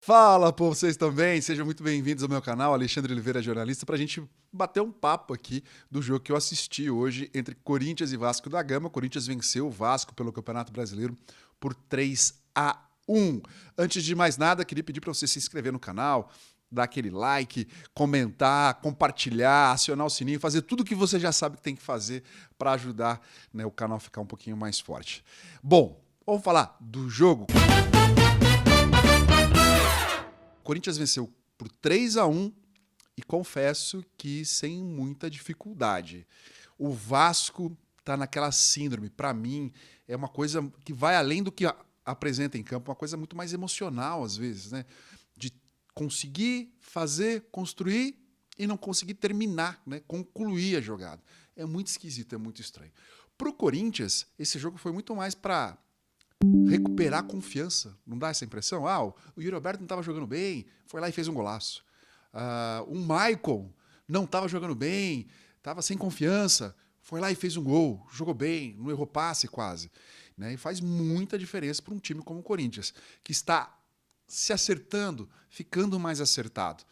Fala, pô, vocês também? Sejam muito bem-vindos ao meu canal, Alexandre Oliveira, jornalista, para a gente bater um papo aqui do jogo que eu assisti hoje entre Corinthians e Vasco da Gama. O Corinthians venceu o Vasco pelo Campeonato Brasileiro por 3-1. Antes de mais nada, queria pedir para você se inscrever no canal, dar aquele like, comentar, compartilhar, acionar o sininho, fazer tudo o que você já sabe que tem que fazer para ajudar, né, o canal a ficar um pouquinho mais forte. Bom, vamos falar do jogo. O Corinthians venceu por 3-1 e confesso que sem muita dificuldade. O Vasco está naquela síndrome. Para mim, é uma coisa que vai além do que apresenta em campo, uma coisa muito mais emocional às vezes, né? De conseguir fazer, construir e não conseguir terminar, né? Concluir a jogada. É muito esquisito, é muito estranho. Para o Corinthians, esse jogo foi muito mais para recuperar confiança. Não dá essa impressão? Ah, o Yuri Alberto não estava jogando bem, foi lá e fez um golaço. O Michael não estava jogando bem, estava sem confiança, foi lá e fez um gol, jogou bem, não errou passe quase. Né? E faz muita diferença para um time como o Corinthians, que está se acertando, ficando mais acertado.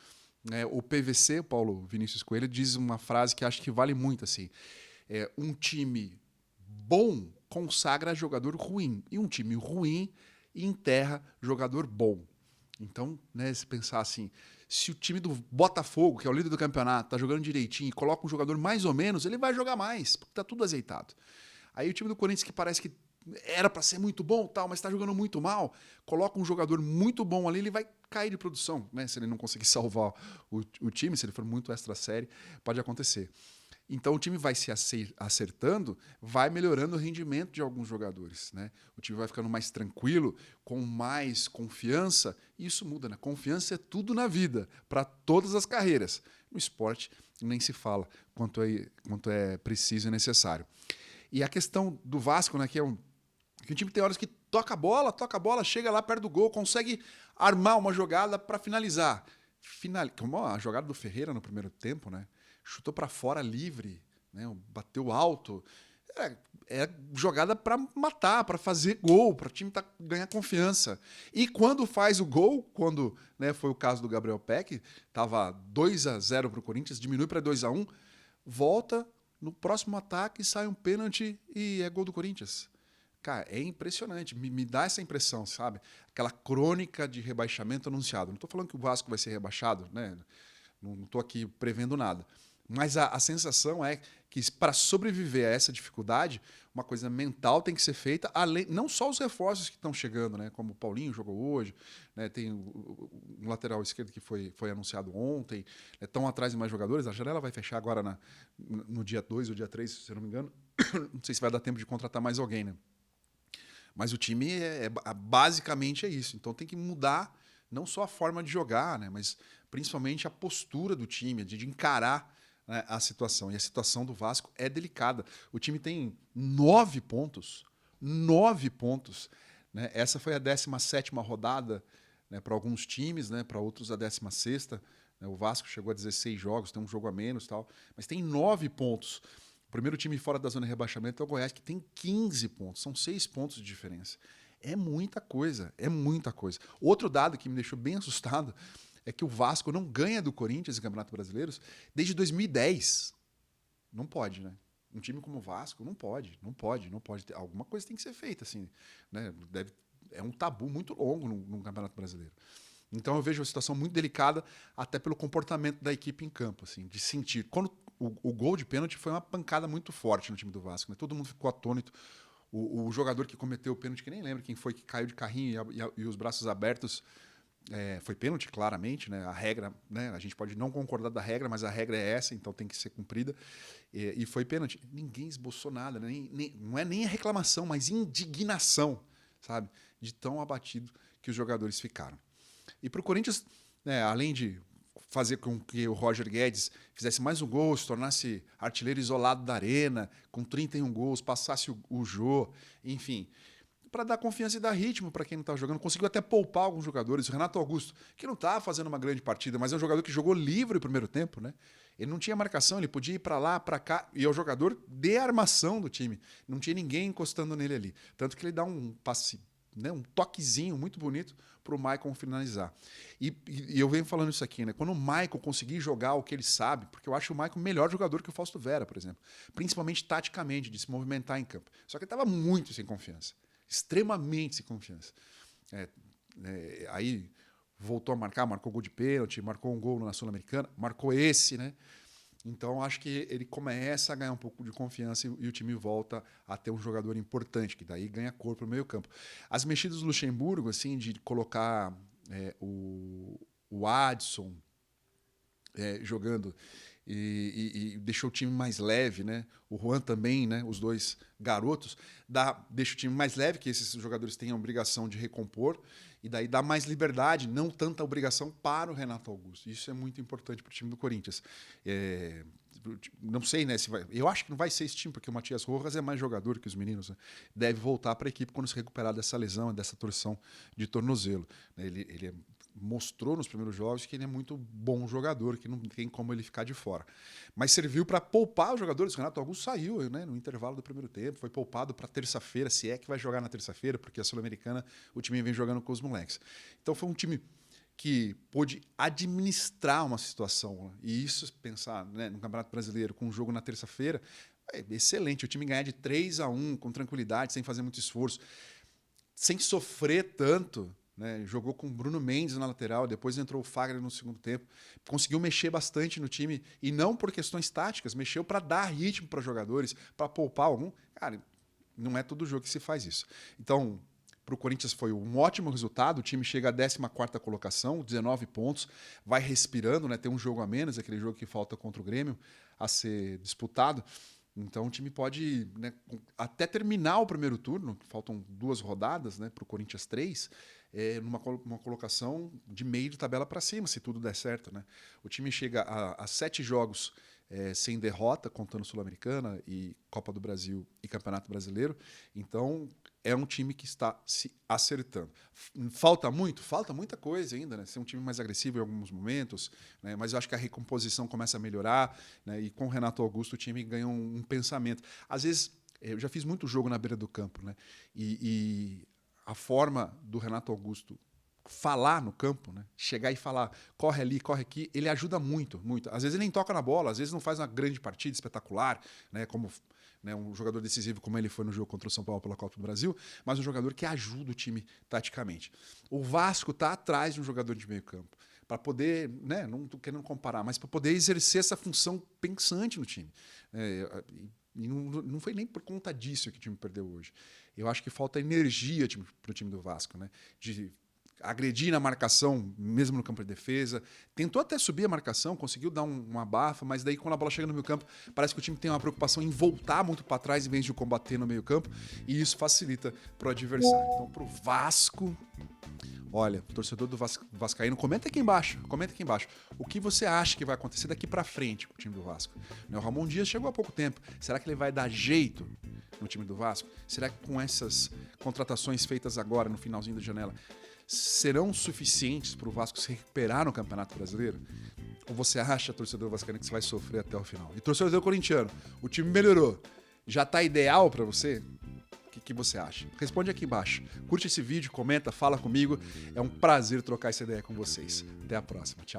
O PVC, o Paulo Vinícius Coelho, diz uma frase que acho que vale muito assim. Um time bom consagra jogador ruim. E um time ruim enterra jogador bom. Então, né, se pensar assim, se o time do Botafogo, que é o líder do campeonato, tá jogando direitinho e coloca um jogador mais ou menos, ele vai jogar mais, porque tá tudo azeitado. Aí o time do Corinthians, que parece que era para ser muito bom, tal, mas está jogando muito mal, coloca um jogador muito bom ali, ele vai cair de produção, né? Se ele não conseguir salvar o time, se ele for muito extra série, pode acontecer. Então o time vai se acertando, vai melhorando o rendimento de alguns jogadores. Né? O time vai ficando mais tranquilo, com mais confiança, e isso muda. Né? Confiança é tudo na vida, para todas as carreiras. No esporte nem se fala quanto é preciso e necessário. E a questão do Vasco, né, que o time tem horas que toca a bola, chega lá perto do gol, consegue armar uma jogada para finalizar. Como a jogada do Ferreira no primeiro tempo, né? Chutou para fora livre, né? Bateu alto. É jogada para matar, para fazer gol, para o time ganhar confiança. E quando faz o gol, quando, né, foi o caso do Gabriel Peck, estava 2-0 para o Corinthians, diminui para 2-1, volta no próximo ataque, sai um pênalti e é gol do Corinthians. Cara, é impressionante, me dá essa impressão, sabe? Aquela crônica de rebaixamento anunciado. Não estou falando que o Vasco vai ser rebaixado, né? Não estou aqui prevendo nada. Mas a sensação é que para sobreviver a essa dificuldade, uma coisa mental tem que ser feita, além, não só os reforços que estão chegando, né? Como o Paulinho jogou hoje, né? Tem um lateral esquerdo que foi anunciado ontem, estão atrás de mais jogadores, a janela vai fechar agora no dia 2 ou dia 3, se eu não me engano. Não sei se vai dar tempo de contratar mais alguém, né? Mas o time basicamente é isso. Então tem que mudar não só a forma de jogar, né, mas principalmente a postura do time, de encarar, né, a situação. E a situação do Vasco é delicada. O time tem 9 pontos. 9 pontos. Né? Essa foi a 17ª rodada, né, para alguns times, né, para outros a 16ª. Né? O Vasco chegou a 16 jogos, tem um jogo a menos, tal, mas tem 9 pontos. O primeiro time fora da zona de rebaixamento é o Goiás, que tem 15 pontos. São 6 pontos de diferença. É muita coisa, é muita coisa. Outro dado que me deixou bem assustado é que o Vasco não ganha do Corinthians em Campeonato Brasileiro desde 2010. Não pode, né? Um time como o Vasco não pode, não pode, não pode. Alguma coisa tem que ser feita, assim. Né? É um tabu muito longo no Campeonato Brasileiro. Então eu vejo a situação muito delicada, até pelo comportamento da equipe em campo, assim, de sentir. Quando o gol de pênalti foi uma pancada muito forte no time do Vasco, né? Todo mundo ficou atônito. O jogador que cometeu o pênalti, que nem lembro quem foi, que caiu de carrinho e os braços abertos, foi pênalti, claramente, né? A regra, né? A gente pode não concordar da regra, mas a regra é essa, então tem que ser cumprida. E foi pênalti. Ninguém esboçou nada, né? Não é nem a reclamação, mas indignação, sabe? De tão abatido que os jogadores ficaram. E para o Corinthians, né, além de fazer com que o Roger Guedes fizesse mais um gol, se tornasse artilheiro isolado da Arena, com 31 gols, passasse o Jô, enfim, para dar confiança e dar ritmo para quem não estava jogando. Conseguiu até poupar alguns jogadores. O Renato Augusto, que não estava fazendo uma grande partida, mas é um jogador que jogou livre no primeiro tempo, né? Ele não tinha marcação, ele podia ir para lá, para cá, e é o jogador de armação do time. Não tinha ninguém encostando nele ali. Tanto que ele dá um passe né, um toquezinho muito bonito para o Maicon finalizar. E eu venho falando isso aqui, né? Quando o Maicon conseguir jogar o que ele sabe, porque eu acho o Maicon melhor jogador que o Fausto Vera, por exemplo, principalmente taticamente, de se movimentar em campo. Só que ele estava muito sem confiança, extremamente sem confiança. Aí voltou a marcar, marcou gol de pênalti, marcou um gol na Sul-Americana, marcou esse, né? Então, acho que ele começa a ganhar um pouco de confiança e o time volta a ter um jogador importante, que daí ganha corpo no meio campo. As mexidas do Luxemburgo, assim, de colocar o Adson jogando e deixou o time mais leve, né? O Juan também, né? Os dois garotos, deixa o time mais leve, que esses jogadores têm a obrigação de recompor, e daí dá mais liberdade, não tanta obrigação para o Renato Augusto. Isso é muito importante para o time do Corinthians. Não sei, né? Se vai, eu acho que não vai ser esse time, porque o Matias Rojas é mais jogador que os meninos, né? Deve voltar para a equipe quando se recuperar dessa lesão, dessa torção de tornozelo. Ele mostrou nos primeiros jogos que ele é muito bom jogador, que não tem como ele ficar de fora. Mas serviu para poupar os jogadores. O Renato Augusto saiu, né, no intervalo do primeiro tempo, foi poupado para terça-feira, se é que vai jogar na terça-feira, porque a Sul-Americana o time vem jogando com os moleques. Então foi um time que pôde administrar uma situação. Né? E isso, pensar, né, no Campeonato Brasileiro, com um jogo na terça-feira, é excelente. O time ganhar de 3-1 com tranquilidade, sem fazer muito esforço, sem sofrer tanto. Né? Jogou com o Bruno Mendes na lateral, depois entrou o Fagner no segundo tempo. Conseguiu mexer bastante no time, e não por questões táticas, mexeu para dar ritmo para jogadores, para poupar algum. Cara, não é todo jogo que se faz isso. Então, para o Corinthians foi um ótimo resultado, o time chega à 14ª colocação, 19 pontos, vai respirando, né? Tem um jogo a menos, aquele jogo que falta contra o Grêmio a ser disputado. Então o time pode, né, até terminar o primeiro turno, faltam 2 rodadas, né, para o Corinthians 3, numa colocação de meio de tabela para cima, se tudo der certo. Né? O time chega a 7 jogos sem derrota, contando Sul-Americana e Copa do Brasil e Campeonato Brasileiro. Então é um time que está se acertando. Falta muito? Falta muita coisa ainda, né? Ser um time mais agressivo em alguns momentos, né? Mas eu acho que a recomposição começa a melhorar, né? E com o Renato Augusto o time ganha um pensamento. Às vezes, eu já fiz muito jogo na beira do campo, né? E a forma do Renato Augusto falar no campo, né? Chegar e falar, corre ali, corre aqui, ele ajuda muito, muito. Às vezes ele nem toca na bola, às vezes não faz uma grande partida espetacular, né? Como, né, um jogador decisivo como ele foi no jogo contra o São Paulo pela Copa do Brasil, mas um jogador que ajuda o time taticamente. O Vasco está atrás de um jogador de meio campo, para poder, né, não estou querendo comparar, mas para poder exercer essa função pensante no time. E não foi nem por conta disso que o time perdeu hoje. Eu acho que falta energia para o time do Vasco, né? De agredir na marcação, mesmo no campo de defesa. Tentou até subir a marcação, conseguiu dar uma abafa, mas daí quando a bola chega no meio campo, parece que o time tem uma preocupação em voltar muito para trás em vez de combater no meio campo, e isso facilita para o adversário. Então, para o Vasco, olha, torcedor do Vascaíno, comenta aqui embaixo, o que você acha que vai acontecer daqui para frente com o time do Vasco. O Ramon Dias chegou há pouco tempo, será que ele vai dar jeito no time do Vasco? Será que com essas contratações feitas agora, no finalzinho da janela, serão suficientes para o Vasco se recuperar no Campeonato Brasileiro? Ou você acha, torcedor vascaíno, que você vai sofrer até o final? E torcedor corintiano, o time melhorou, já está ideal para você? O que você acha? Responde aqui embaixo. Curte esse vídeo, comenta, fala comigo. É um prazer trocar essa ideia com vocês. Até a próxima. Tchau.